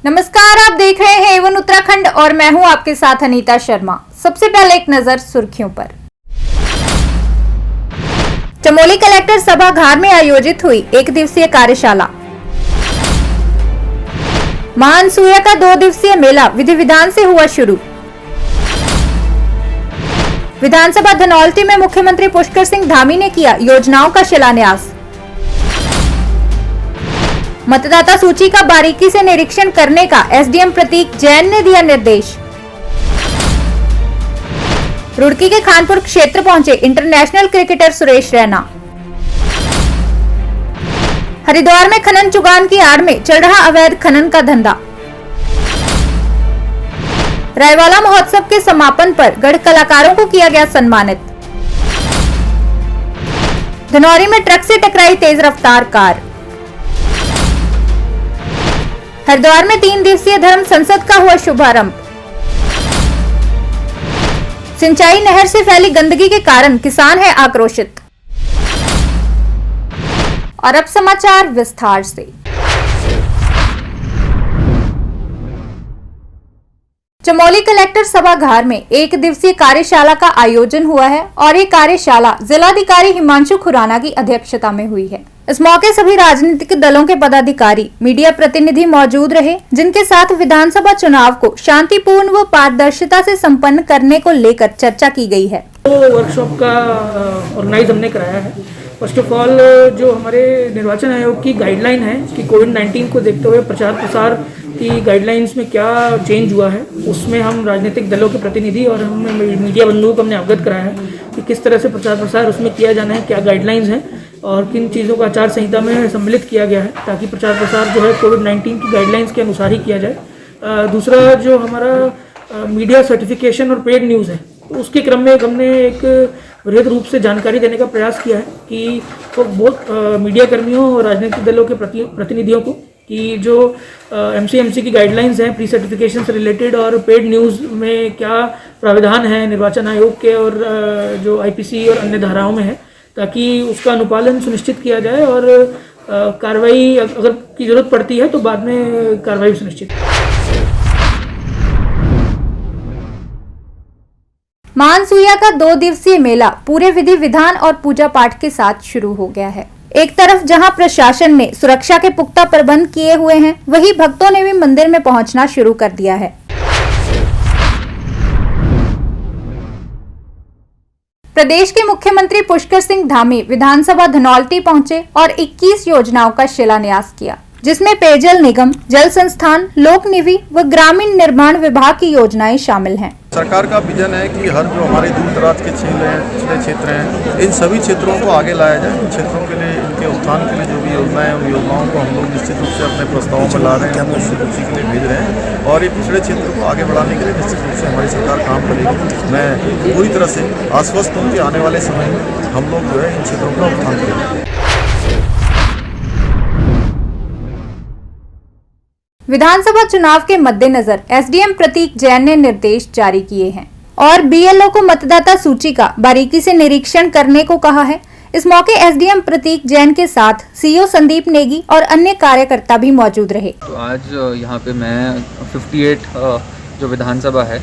नमस्कार, आप देख रहे हैं एवन उत्तराखंड और मैं हूं आपके साथ अनीता शर्मा। सबसे पहले एक नजर सुर्खियों पर। चमोली कलेक्टर सभागार में आयोजित हुई 1 दिवसीय कार्यशाला। मां अनसुईया का 2 दिवसीय मेला विधि विधान से हुआ शुरू। विधानसभा धनौल्टी में मुख्यमंत्री पुष्कर सिंह धामी ने किया योजनाओं का शिलान्यास। मतदाता सूची का बारीकी से निरीक्षण करने का एसडीएम प्रतीक जैन ने दिया निर्देश। रुड़की के खानपुर क्षेत्र पहुंचे इंटरनेशनल क्रिकेटर सुरेश रैना। हरिद्वार में खनन चुगान की आड़ में चल रहा अवैध खनन का धंधा। रायवाला महोत्सव के समापन पर गढ़ कलाकारों को किया गया सम्मानित। धनौरी में ट्रक से टकराई तेज रफ्तार कार। हरिद्वार में 3 दिवसीय धर्म संसद का हुआ शुभारंभ। सिंचाई नहर से फैली गंदगी के कारण किसान है आक्रोशित। और अब समाचार विस्तार से। चमोली कलेक्टर सभागार में 1 दिवसीय कार्यशाला का आयोजन हुआ है और ये कार्यशाला जिलाधिकारी हिमांशु खुराना की अध्यक्षता में हुई है। इस मौके सभी राजनीतिक दलों के पदाधिकारी, मीडिया प्रतिनिधि मौजूद रहे, जिनके साथ विधानसभा चुनाव को शांतिपूर्ण व पारदर्शिता से संपन्न करने को लेकर चर्चा की गई है। तो वर्कशॉप का ऑर्गेनाइज हमने कराया है। फर्स्ट ऑफ ऑल जो हमारे निर्वाचन आयोग की गाइडलाइन है कि कोविड-19 को देखते हुए प्रचार प्रसार की गाइडलाइंस में क्या चेंज हुआ है, उसमें हम राजनीतिक दलों के प्रतिनिधि और हम मीडिया बंधुओं को हमने अवगत कराया है कि किस तरह से प्रचार प्रसार उसमें किया जाना है, क्या गाइडलाइंस हैं और किन चीज़ों को आचार संहिता में सम्मिलित किया गया है ताकि प्रचार प्रसार जो है कोविड-19 की गाइडलाइंस के अनुसार ही किया जाए। दूसरा जो हमारा मीडिया सर्टिफिकेशन और पेड न्यूज़ है, तो उसके क्रम में हमने एक वृहद रूप से जानकारी देने का प्रयास किया है कि तो बहुत मीडिया कर्मियों और राजनीतिक दलों के प्रतिनिधियों को कि जो एमसीएमसी की गाइडलाइंस हैं प्री सर्टिफिकेशन से रिलेटेड और पेड न्यूज़ में क्या प्राविधान है निर्वाचन आयोग के और जो आईपीसी और अन्य धाराओं में है, ताकि उसका अनुपालन सुनिश्चित किया जाए और कार्रवाई अगर की जरूरत पड़ती है तो बाद में कार्रवाई सुनिश्चित। मां अनसुईया का 2 दिवसीय मेला पूरे विधि विधान और पूजा पाठ के साथ शुरू हो गया है। एक तरफ जहां प्रशासन ने सुरक्षा के पुख्ता प्रबंध किए हुए हैं, वहीं भक्तों ने भी मंदिर में पहुंचना शुरू कर दिया है। प्रदेश के मुख्यमंत्री पुष्कर सिंह धामी विधानसभा धनौल्टी पहुंचे और 21 योजनाओं का शिलान्यास किया, जिसमें पेयजल निगम, जल संस्थान, लोक निधि व ग्रामीण निर्माण विभाग की योजनाएं शामिल हैं। सरकार का विजन है कि हर जो हमारे दूर दराज के क्षेत्र हैं, इन सभी क्षेत्रों को आगे लाया जाए। इन क्षेत्रों के लिए, इनके उत्थान के लिए जो भी योजनाएं हैं, उन योजनाओं को हम लोग निश्चित रूप से अपने प्रस्तावों में ला रहे हैं, उसी के लिए भेज रहे हैं और ये पिछड़े क्षेत्र को आगे बढ़ाने के लिए निश्चित रूप से हमारी सरकार काम करेगी। मैं पूरी तरह से आश्वस्त हूँ कि आने वाले समय में हम लोग जो है इन क्षेत्रों का उत्थान करेंगे। विधानसभा चुनाव के मद्देनजर एसडीएम प्रतीक जैन ने निर्देश जारी किए हैं और बीएलओ को मतदाता सूची का बारीकी से निरीक्षण करने को कहा है। इस मौके एसडीएम प्रतीक जैन के साथ सीईओ संदीप नेगी और अन्य कार्यकर्ता भी मौजूद रहे। तो आज यहाँ पे मैं 58 जो विधानसभा है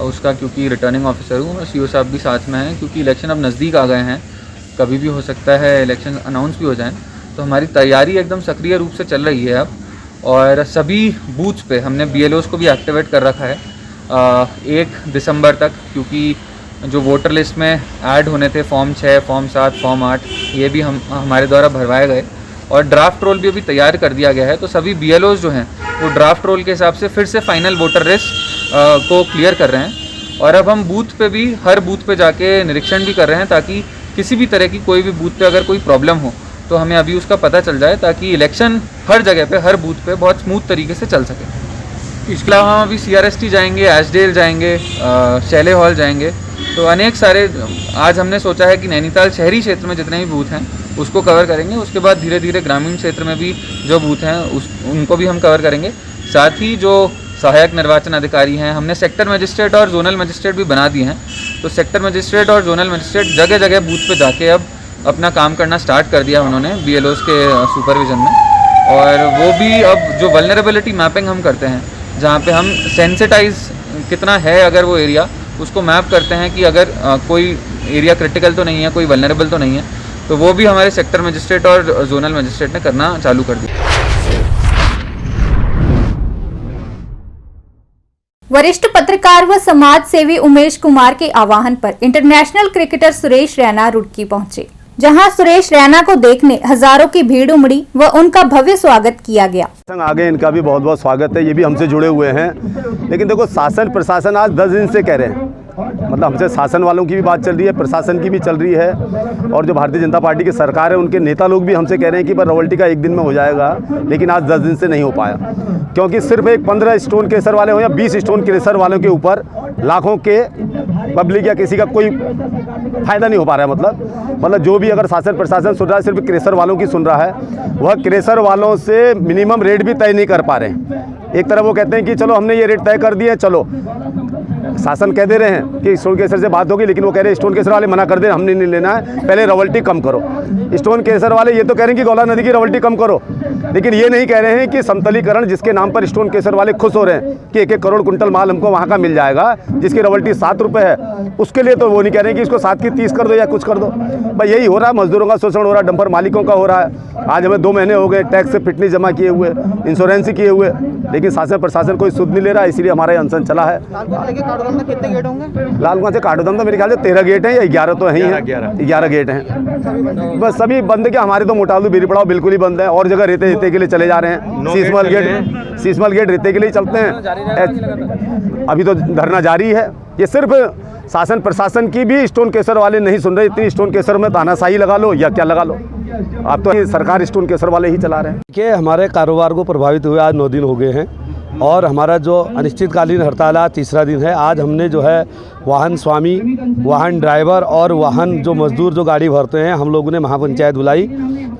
उसका, क्योंकि रिटर्निंग ऑफिसर हूँ, सीईओ साहब भी साथ में हैं, क्योंकि इलेक्शन अब नज़दीक आ गए हैं, कभी भी हो सकता है इलेक्शन अनाउंस भी हो जाए, तो हमारी तैयारी एकदम सक्रिय रूप से चल रही है अब। और सभी बूथ्स पे हमने बीएलओस को भी एक्टिवेट कर रखा है 1 दिसंबर तक, क्योंकि जो वोटर लिस्ट में ऐड होने थे फॉर्म 6, फॉर्म 7, फॉर्म 8, ये भी हमारे द्वारा भरवाए गए और ड्राफ्ट रोल भी अभी तैयार कर दिया गया है। तो सभी बीएलओस जो हैं वो ड्राफ्ट रोल के हिसाब से फिर से फाइनल वोटर लिस्ट को क्लियर कर रहे हैं और अब हम बूथ पे भी, हर बूथ पे जाके निरीक्षण भी कर रहे हैं ताकि किसी भी तरह की कोई भी बूथ पे अगर कोई प्रॉब्लम हो तो हमें अभी उसका पता चल जाए, ताकि इलेक्शन हर जगह पे, हर बूथ पे बहुत स्मूथ तरीके से चल सके। इसके अलावा हम अभी सीआरएसटी जाएंगे, एसडेल जाएंगे, शैले हॉल जाएंगे, तो अनेक सारे आज हमने सोचा है कि नैनीताल शहरी क्षेत्र में जितने भी बूथ हैं उसको कवर करेंगे। उसके बाद धीरे धीरे ग्रामीण क्षेत्र में भी जो बूथ हैं उनको भी हम कवर करेंगे। साथ ही जो सहायक निर्वाचन अधिकारी हैं, हमने सेक्टर मजिस्ट्रेट और जोनल मजिस्ट्रेट भी बना दिए हैं, तो सेक्टर मजिस्ट्रेट और जोनल मजिस्ट्रेट जगह जगह बूथ पे जाके अब अपना काम करना स्टार्ट कर दिया उन्होंने बीएलओस के सुपरविजन में। और वो भी अब जो वल्नरेबिलिटी मैपिंग हम करते हैं, जहाँ पे हम सेंसिटाइज कितना है अगर वो एरिया, उसको मैप करते हैं कि अगर कोई एरिया क्रिटिकल तो नहीं है, कोई वल्नरेबल तो नहीं है, तो वो भी हमारे सेक्टर मजिस्ट्रेट और जोनल मजिस्ट्रेट ने करना चालू कर दिया। वरिष्ठ पत्रकार व समाज सेवी उमेश कुमार के आह्वान पर इंटरनेशनल क्रिकेटर सुरेश रैना रुड़की पहुंचे, जहां सुरेश रैना को देखने हजारों की भीड़ उमड़ी व उनका भव्य स्वागत किया गया। आगे इनका भी बहुत बहुत स्वागत है, ये भी हमसे जुड़े हुए हैं। लेकिन देखो, शासन प्रशासन आज 10 दिन से कह रहे हैं, मतलब हमसे शासन वालों की भी बात चल रही है, प्रशासन की भी चल रही है, और जो भारतीय जनता पार्टी की सरकार है उनके नेता लोग भी हमसे कह रहे हैं कि पर रॉयल्टी का 1 दिन में हो जाएगा, लेकिन आज 10 दिन से नहीं हो पाया, क्योंकि सिर्फ एक 15 स्टोन केसर वाले हो या 20 स्टोन केसर वालों के ऊपर लाखों के पब्लिक या किसी का कोई फायदा नहीं हो पा रहा है। मतलब जो भी अगर शासन प्रशासन सुन रहा है, सिर्फ क्रेशर वालों की सुन रहा है, वह क्रेशर वालों से मिनिमम रेट भी तय नहीं कर पा रहे हैं। एक तरफ वो कहते हैं कि चलो हमने ये रेट तय कर दिए, चलो शासन कह दे रहे हैं कि स्टोन केसर से बात होगी, लेकिन वो कह रहे हैं स्टोन केसर वाले मना कर दे, हमने नहीं लेना है, पहले रॉयल्टी कम करो। स्टोन केसर वाले ये तो कह रहे हैं कि गौला नदी की रॉयल्टी कम करो, लेकिन ये नहीं कह रहे हैं कि समतलीकरण जिसके नाम पर स्टोन केसर वाले खुश हो रहे हैं कि 1-1 करोड़ कुंटल माल हमको वहाँ का मिल जाएगा, जिसकी रॉयल्टी 7 रुपये है, उसके लिए तो वो नहीं कह रहे हैं कि इसको 7 की 30 कर दो या कुछ कर दो। भाई यही हो रहा है, मजदूरों का शोषण हो रहा है, डंपर मालिकों का हो रहा है। आज हमें 2 महीने हो गए टैक्स से फिटनेस जमा किए हुए, इंश्योरेंस किए हुए, लेकिन शासन प्रशासन कोई सुध नहीं ले रहा, इसीलिए हमारा अनशन चला है। कितने गेट होंगे? लालगंज से काठगोदाम तो मेरे ख्याल से 13 गेट हैं या 11 तो हैं, 11 गेट हैं। बस सभी बंद के, हमारे तो मोटालू बीरी पड़ाव बिल्कुल ही बंद है, और जगह रेते के लिए चले जा रहे हैं। सीसमल गेट रेते के लिए चलते हैं, अभी तो धरना जारी है। ये सिर्फ शासन प्रशासन की भी स्टोन केसर वाले नहीं सुन रहे, इतनी स्टोन केसर में तानाशाही लगा लो या क्या लगा लो, अब तो सरकार स्टोन केसर वाले ही चला रहे हैं। कि हमारे कारोबार को प्रभावित हुए आज 9 दिन हो गए हैं, और हमारा जो अनिश्चितकालीन हड़ताल आज 3रा दिन है। आज हमने जो है वाहन स्वामी, वाहन ड्राइवर और वाहन जो मजदूर जो गाड़ी भरते हैं, हम लोगों ने महापंचायत बुलाई,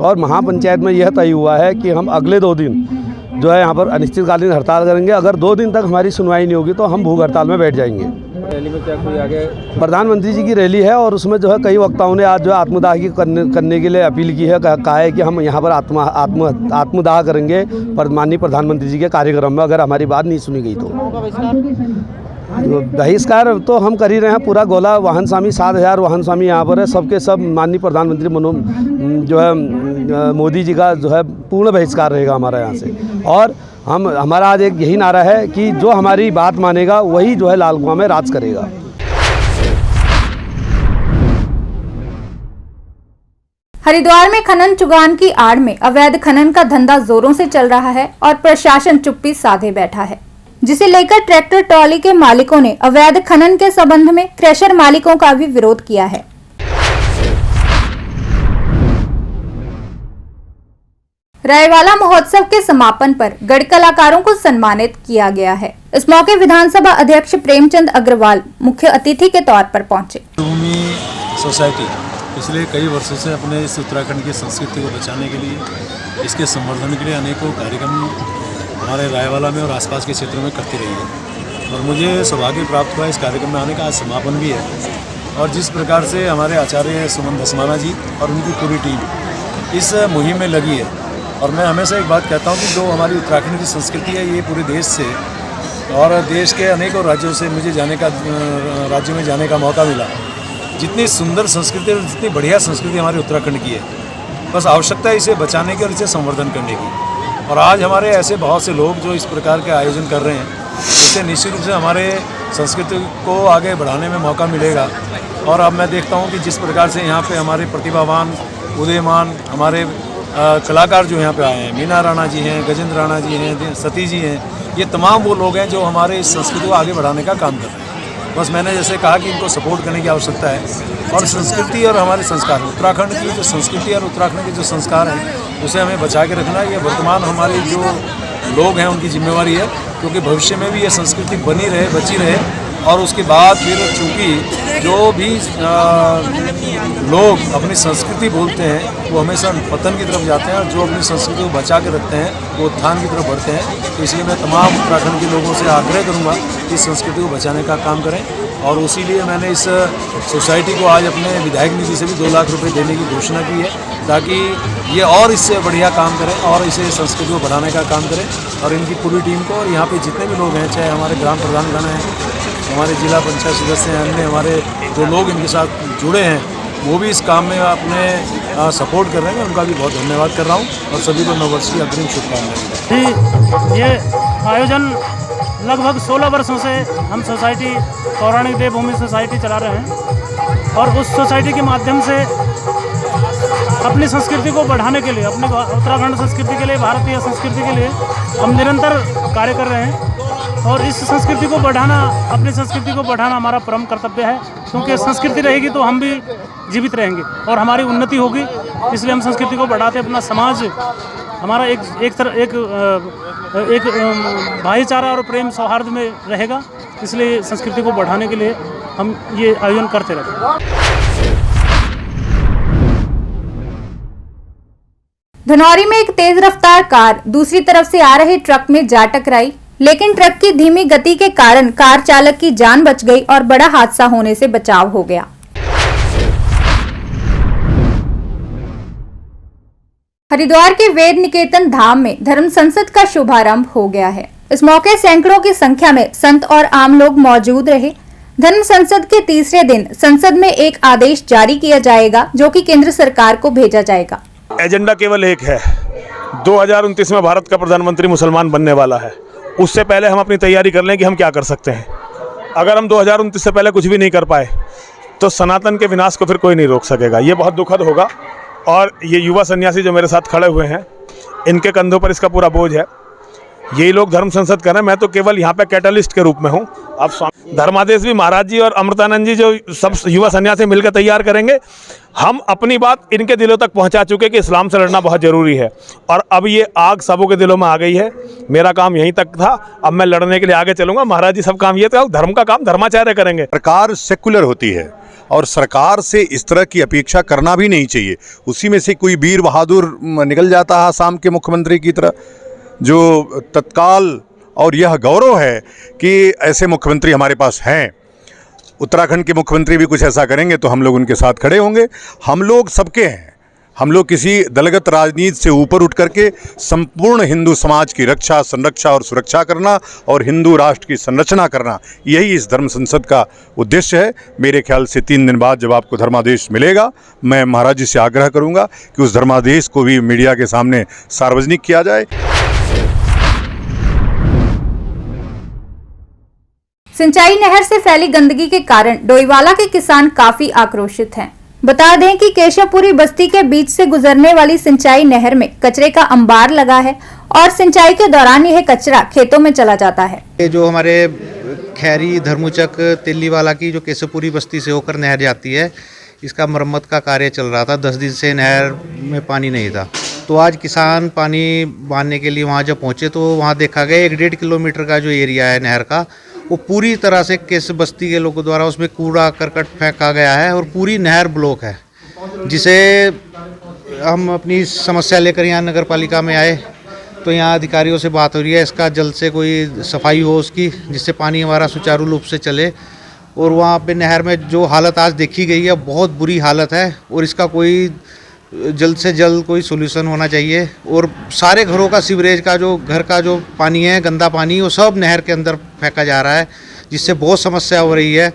और महापंचायत में यह तय हुआ है कि हम अगले 2 दिन जो है यहाँ पर अनिश्चितकालीन हड़ताल करेंगे। अगर 2 दिन तक हमारी सुनवाई नहीं होगी तो हम भूख हड़ताल में बैठ जाएंगे। रैली में क्या कोई आगे? प्रधानमंत्री जी की रैली है, और उसमें जो है कई वक्ताओं ने आज जो है आत्मदाह की करने के लिए अपील की है, कहा है कि हम यहाँ पर आत्मदाह करेंगे माननीय प्रधानमंत्री जी के कार्यक्रम में, अगर हमारी बात नहीं सुनी गई तो बहिष्कार तो हम कर ही रहे हैं। पूरा गोला वाहन स्वामी 7000 वाहन स्वामी यहाँ पर है, सबके सब माननीय प्रधानमंत्री जो है मोदी जी का जो है पूर्ण बहिष्कार रहेगा हमारा यहाँ से। और हमारा आज एक यही नारा है कि जो हमारी बात मानेगा वही जो है लालकुआं में राज करेगा। हरिद्वार में खनन चुगान की आड़ में अवैध खनन का धंधा जोरों से चल रहा है और प्रशासन चुप्पी साधे बैठा है, जिसे लेकर ट्रैक्टर ट्रॉली के मालिकों ने अवैध खनन के संबंध में क्रशर मालिकों का भी विरोध किया है। रायवाला महोत्सव के समापन पर गढ़ कलाकारों को सम्मानित किया गया है। इस मौके विधानसभा अध्यक्ष प्रेमचंद अग्रवाल मुख्य अतिथि के तौर पर पहुंचे। भूमि सोसाइटी पिछले कई वर्षों से अपने इस उत्तराखंड की संस्कृति को बचाने के लिए, इसके संवर्धन के लिए अनेकों कार्यक्रम हमारे रायवाला में और आसपास के क्षेत्रों में करती रही है, और मुझे सौभाग्य प्राप्त हुआ इस कार्यक्रम में आने का। आज समापन भी है, और जिस प्रकार से हमारे आचार्य सुमन धस्माना जी और उनकी पूरी टीम इस मुहिम में लगी है, और मैं हमेशा एक बात कहता हूँ कि जो हमारी उत्तराखंड की संस्कृति है, ये पूरे देश से और देश के अनेकों राज्यों से मुझे राज्यों में जाने का मौका मिला। जितनी सुंदर संस्कृति और जितनी बढ़िया संस्कृति हमारे उत्तराखंड की है, बस आवश्यकता है इसे बचाने की और इसे संवर्धन करने की। और आज हमारे ऐसे बहुत से लोग जो इस प्रकार के आयोजन कर रहे हैं, इससे निश्चित रूप से हमारे संस्कृति को आगे बढ़ाने में मौका मिलेगा। और अब मैं देखता हूँ कि जिस प्रकार से यहाँ पे हमारे प्रतिभावान, उदयमान हमारे कलाकार जो यहाँ पे आए हैं, मीना राणा जी हैं, गजेंद्र राणा जी हैं, सती जी हैं, ये तमाम वो लोग हैं जो हमारे इस संस्कृति को आगे बढ़ाने का काम कर रहे हैं। बस मैंने जैसे कहा कि इनको सपोर्ट करने की आवश्यकता है, और संस्कृति और हमारे संस्कार, उत्तराखंड की जो संस्कृति और उत्तराखंड के जो संस्कार हैं उसे हमें बचा के रखना। ये वर्तमान हमारे जो लोग हैं उनकी जिम्मेवारी है, क्योंकि भविष्य में भी ये संस्कृति बनी रहे, बची रहे, और उसके बाद फिर चूँकि जो भी लोग अपनी संस्कृति भूलते हैं वो हमेशा पतन की तरफ जाते हैं, और जो अपनी संस्कृति को बचा के रखते हैं वो उत्थान की तरफ बढ़ते हैं। तो इसलिए मैं तमाम उत्तराखंड के लोगों से आग्रह करूंगा कि इस संस्कृति को बचाने का काम करें। और उसीलिए मैंने इस सोसाइटी को आज अपने विधायक निधि से भी 2 लाख रुपए देने की घोषणा की है, ताकि ये और इससे बढ़िया काम करें और इसे संस्कृति को बढ़ाने का काम करें। और इनकी पूरी टीम को और यहाँ पे जितने भी लोग हैं, चाहे हमारे ग्राम प्रधानगण हैं, हमारे जिला पंचायत सदस्य हैं, अन्य हमारे जो लोग इनके साथ जुड़े हैं, वो भी इस काम में अपने सपोर्ट कर रहे हैं। उनका भी बहुत धन्यवाद कर रहा हूँ और सभी को नववर्ष की अग्रिम शुभकामनाएं। ये आयोजन लगभग 16 वर्षों से हम सोसाइटी पौराणिक देवभूमि सोसाइटी चला रहे हैं और उस सोसाइटी के माध्यम से अपनी संस्कृति को बढ़ाने के लिए, अपनी उत्तराखंड संस्कृति के लिए, भारतीय संस्कृति के लिए हम निरंतर कार्य कर रहे हैं। और इस संस्कृति को बढ़ाना, अपनी संस्कृति को बढ़ाना हमारा परम कर्तव्य है, क्योंकि संस्कृति रहेगी तो हम भी जीवित रहेंगे और हमारी उन्नति होगी। इसलिए हम संस्कृति को बढ़ाते अपना समाज हमारा एक भाईचारा और प्रेम सौहार्द में रहेगा। इसलिए संस्कृति को बढ़ाने के लिए हम ये आयोजन करते रहते हैं। धनौरी में एक तेज रफ्तार कार दूसरी तरफ से आ रहे ट्रक में जा टकराई, लेकिन ट्रक की धीमी गति के कारण कार चालक की जान बच गई और बड़ा हादसा होने से बचाव हो गया। हरिद्वार के वेद निकेतन धाम में धर्म संसद का शुभारंभ हो गया है। इस मौके सैकड़ों की संख्या में संत और आम लोग मौजूद रहे। धर्म संसद के तीसरे दिन संसद में एक आदेश जारी किया जाएगा, जो कि केंद्र सरकार को भेजा जाएगा। एजेंडा केवल एक है, 2029 में भारत का प्रधानमंत्री मुसलमान बनने वाला है। उससे पहले हम अपनी तैयारी कर लें कि हम क्या कर सकते हैं। अगर हम 2029 से पहले कुछ भी नहीं कर पाए तो सनातन के विनाश को फिर कोई नहीं रोक सकेगा। ये बहुत दुखद होगा। और ये युवा सन्यासी जो मेरे साथ खड़े हुए हैं, इनके कंधों पर इसका पूरा बोझ है। यही लोग धर्म संसद कर रहे हैं, मैं तो केवल यहाँ पे कैटलिस्ट के रूप में हूँ। अब स्वामी धर्मादेश भी महाराज जी और अमृतानंद जी जो सब युवा सन्यासी मिलकर तैयार करेंगे। हम अपनी बात इनके दिलों तक पहुँचा चुके कि इस्लाम से लड़ना बहुत ज़रूरी है और अब ये आग सबों के दिलों में आ गई है। मेरा काम यहीं तक था, अब मैं लड़ने के लिए आगे चलूँगा। महाराज जी सब काम ये था, धर्म का काम धर्माचार्य करेंगे। सरकार सेकुलर होती है और सरकार से इस तरह की अपेक्षा करना भी नहीं चाहिए। उसी में से कोई वीर बहादुर निकल जाता है आसाम के मुख्यमंत्री की तरह, जो तत्काल, और यह गौरव है कि ऐसे मुख्यमंत्री हमारे पास हैं। उत्तराखंड के मुख्यमंत्री भी कुछ ऐसा करेंगे तो हम लोग उनके साथ खड़े होंगे। हम लोग सबके हैं, हम लोग किसी दलगत राजनीति से ऊपर उठ करके संपूर्ण हिंदू समाज की रक्षा, संरक्षा और सुरक्षा करना और हिंदू राष्ट्र की संरचना करना, यही इस धर्म संसद का उद्देश्य है। मेरे ख्याल से 3 दिन बाद जब आपको धर्मादेश मिलेगा, मैं महाराज जी से आग्रह करूंगा कि उस धर्मादेश को भी मीडिया के सामने सार्वजनिक किया जाए। सिंचाई नहर से फैली गंदगी के कारण डोईवाला के किसान काफी आक्रोशित हैं। बता दें कि केशवपुरी बस्ती के बीच से गुजरने वाली सिंचाई नहर में कचरे का अंबार लगा है और सिंचाई के दौरान यह कचरा खेतों में चला जाता है। ये जो हमारे खैरी धर्मचक तिल्लीवाला की जो केशवपुरी बस्ती से होकर नहर जाती है, इसका मरम्मत का कार्य चल रहा था। 10 दिन से नहर में पानी नहीं था, तो आज किसान पानी बांधने के लिए वहाँ जब पहुँचे तो वहाँ देखा गया 1.5 किलोमीटर का जो एरिया है नहर का, वो पूरी तरह से केस बस्ती के लोगों द्वारा उसमें कूड़ा करकट फेंका गया है और पूरी नहर ब्लॉक है। जिसे हम अपनी समस्या लेकर यहाँ नगर पालिका में आए तो यहाँ अधिकारियों से बात हो रही है, इसका जल्द से कोई सफाई हो उसकी, जिससे पानी हमारा सुचारू रूप से चले। और वहाँ पे नहर में जो हालत आज देखी गई है, बहुत बुरी हालत है और इसका कोई जल्द से जल्द कोई सोल्यूशन होना चाहिए। और सारे घरों का सीवरेज का जो घर का जो पानी है, गंदा पानी, वो सब नहर के अंदर फेंका जा रहा है, जिससे बहुत समस्या हो रही है।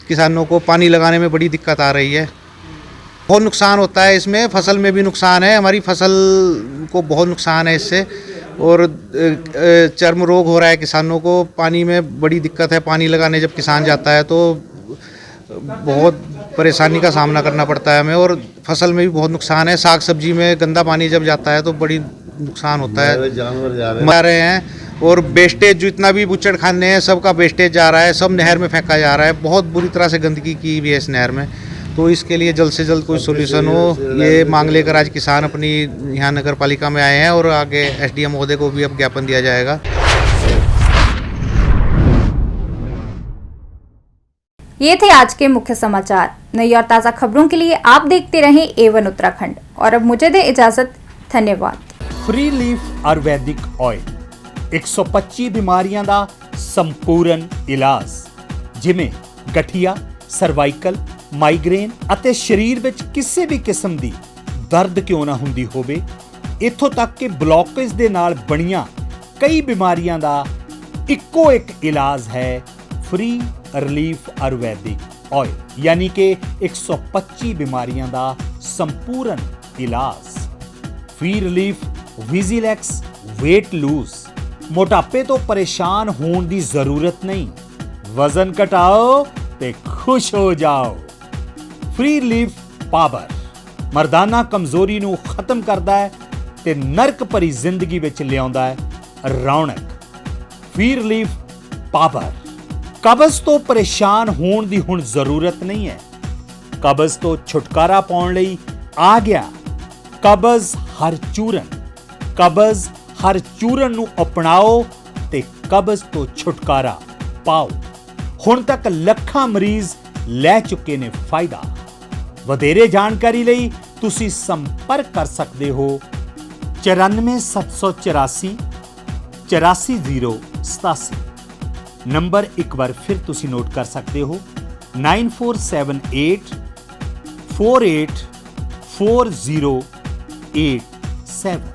किसानों को पानी लगाने में बड़ी दिक्कत आ रही है, बहुत नुकसान होता है इसमें। फसल में भी नुकसान है, हमारी फसल को बहुत नुकसान है इससे। और चर्म रोग हो रहा है किसानों को, पानी में बड़ी दिक्कत है। पानी लगाने जब किसान जाता है तो बहुत परेशानी का सामना करना पड़ता है हमें, और फसल में भी बहुत नुकसान है। साग सब्जी में गंदा पानी जब जाता है तो बड़ी नुकसान होता है, जानवर जा रहे हैं। और वेस्टेज जितना भी बुच्चड़ खाने हैं, सबका वेस्टेज जा रहा है, सब नहर में फेंका जा रहा है। बहुत बुरी तरह से गंदगी की हुई है इस नहर में, तो इसके लिए जल्द से जल्द कोई सोल्यूशन हो, ये मांग लेकर आज किसान अपनी यहाँ नगर पालिका में आए हैं और आगे SDM महोदय को भी अब ज्ञापन दिया जाएगा। ये थे आज के मुख्य समाचार। नई और ताज़ा खबरों के लिए आप देखते रहें A1 उत्तराखंड, और अब मुझे दे इजाजत। धन्यवाद। फ्री लीफ आयुर्वैदिक ऑयल 125 बीमारियां दा संपूर्ण इलाज, जिमें ਗਠੀਆ, ਸਰਵਾਈਕਲ, ਮਾਈਗ੍ਰੇਨ ਅਤੇ ਸਰੀਰ ਵਿੱਚ ਕਿਸੇ ਵੀ ਕਿਸਮ ਦੀ ਦਰਦ ਕਿਉਂ ਨਾ ਹੁੰਦੀ ਹੋਵੇ, ਇੱਥੋਂ ਤੱਕ ਕਿ ਬਲੌਕੇਜ ਦੇ ਨਾਲ ਬਣੀਆਂ ਕਈ ਬਿਮਾਰੀਆਂ ਦਾ ਇੱਕੋ ਇੱਕ ਇਲਾਜ ਹੈ ਫ੍ਰੀ ਰਿਲੀਫ ਆਯੁਰਵੈਦਿਕ ਆਇਲ, यानी कि 125 बीमारियां ਦਾ ਸੰਪੂਰਨ ਇਲਾਜ। ਫ੍ਰੀ ਰਿਲੀਫ ਵਿਜ਼ੀਲੈਕਸ weight lose, ਮੋਟਾਪੇ ਤੋਂ ਪਰੇਸ਼ਾਨ ਹੋਣ ਦੀ ਜ਼ਰੂਰਤ ਨਹੀਂ, ਵਜ਼ਨ ਘਟਾਓ ਤੇ ਖੁਸ਼ ਹੋ ਜਾਓ। ਫ੍ਰੀ ਰਿਲੀਫ ਪਾਵਰ ਮਰਦਾਨਾ ਕਮਜ਼ੋਰੀ ਨੂੰ ਖਤਮ ਕਰਦਾ ਹੈ ਤੇ ਨਰਕ ਭਰੀ ਜ਼ਿੰਦਗੀ ਵਿੱਚ ਲਿਆਉਂਦਾ ਹੈ ਰੌਣਕ। ਫ੍ਰੀ ਰਿਲੀਫ ਪਾਵਰ ਕਬਜ਼ ਤੋਂ ਪਰੇਸ਼ਾਨ ਹੋਣ ਦੀ ਹੁਣ ਜ਼ਰੂਰਤ ਨਹੀਂ ਹੈ। ਕਬਜ਼ ਤੋਂ ਛੁਟਕਾਰਾ ਪਾਉਣ ਲਈ ਆ ਗਿਆ ਕਬਜ਼ ਹਰ ਚੂਰਨ। ਕਬਜ਼ ਹਰ ਚੂਰਨ ਨੂੰ ਅਪਣਾਓ ਤੇ ਕਬਜ਼ ਤੋਂ ਛੁਟਕਾਰਾ ਪਾਓ। ਹੁਣ ਤੱਕ ਲੱਖਾਂ ਮਰੀਜ਼ ਲੈ ਚੁੱਕੇ ਨੇ ਫਾਇਦਾ। ਵਧੇਰੇ ਜਾਣਕਾਰੀ ਲਈ ਤੁਸੀਂ ਸੰਪਰਕ ਕਰ ਸਕਦੇ ਹੋ 94784 84087। ਨੰਬਰ ਇੱਕ ਵਾਰ ਫਿਰ ਤੁਸੀਂ ਨੋਟ ਕਰ ਸਕਦੇ ਹੋ 9478 484087।